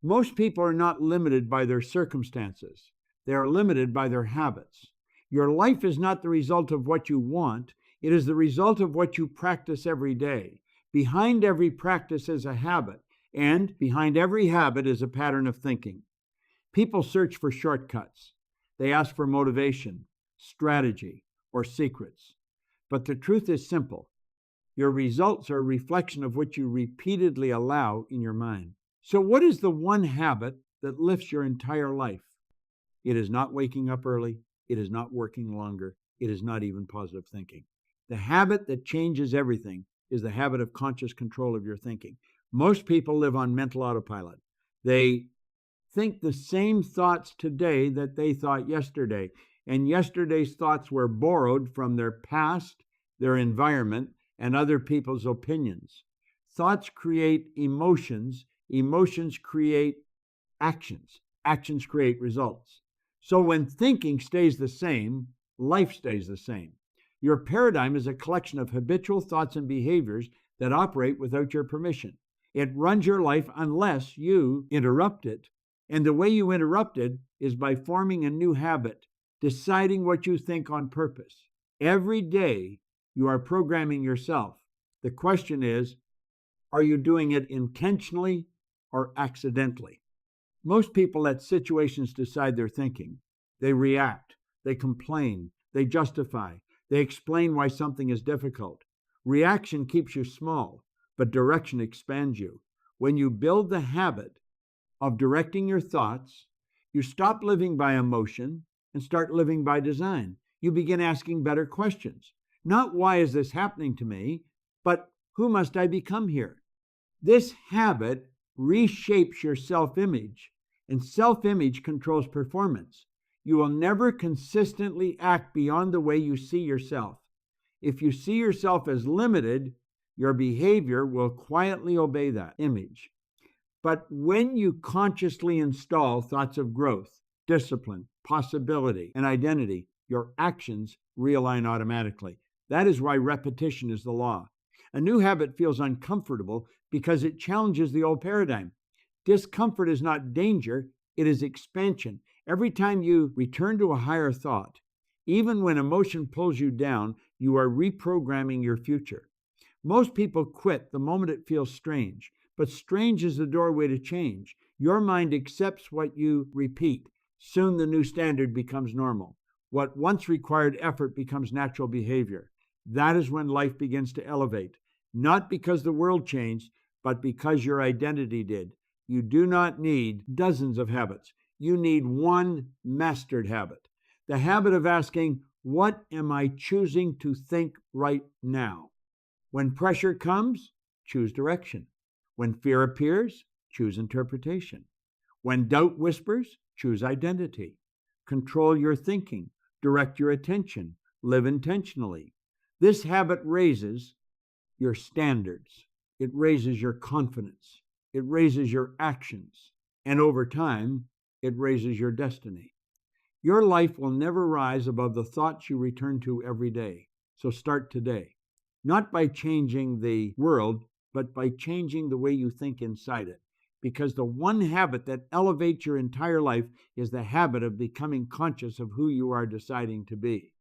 Most people are not limited by their circumstances. They are limited by their habits. Your life is not the result of what you want. It is the result of what you practice every day. Behind every practice is a habit, and behind every habit is a pattern of thinking. People search for shortcuts. They ask for motivation, strategy, or secrets. But the truth is simple. Your results are a reflection of what you repeatedly allow in your mind. So what is the one habit that lifts your entire life? It is not waking up early. It is not working longer. It is not even positive thinking. The habit that changes everything is the habit of conscious control of your thinking. Most people live on mental autopilot. They think the same thoughts today that they thought yesterday, and yesterday's thoughts were borrowed from their past, their environment, and other people's opinions. Thoughts create emotions. Emotions create actions. Actions create results. So when thinking stays the same, life stays the same. Your paradigm is a collection of habitual thoughts and behaviors that operate without your permission. It runs your life unless you interrupt it. And the way you interrupt it is by forming a new habit, deciding what you think on purpose. Every day, you are programming yourself. The question is, are you doing it intentionally or accidentally? Most people let situations decide their thinking. They react, they complain, they justify, they explain why something is difficult. Reaction keeps you small, but direction expands you. When you build the habit of directing your thoughts, you stop living by emotion and start living by design. You begin asking better questions. Not why is this happening to me, but who must I become here? This habit reshapes your self-image, and self-image controls performance. You will never consistently act beyond the way you see yourself. If you see yourself as limited, your behavior will quietly obey that image. But when you consciously install thoughts of growth, discipline, possibility, and identity, your actions realign automatically. That is why repetition is the law. A new habit feels uncomfortable because it challenges the old paradigm. Discomfort is not danger, it is expansion. Every time you return to a higher thought, even when emotion pulls you down, you are reprogramming your future. Most people quit the moment it feels strange, but strange is the doorway to change. Your mind accepts what you repeat. Soon the new standard becomes normal. What once required effort becomes natural behavior. That is when life begins to elevate, not because the world changed, but because your identity did. You do not need dozens of habits. You need one mastered habit. The habit of asking, what am I choosing to think right now? When pressure comes, choose direction. When fear appears, choose interpretation. When doubt whispers, choose identity. Control your thinking. Direct your attention. Live intentionally. This habit raises your standards. It raises your confidence. It raises your actions. And over time, it raises your destiny. Your life will never rise above the thoughts you return to every day. So start today. Not by changing the world, but by changing the way you think inside it. Because the one habit that elevates your entire life is the habit of becoming conscious of who you are deciding to be.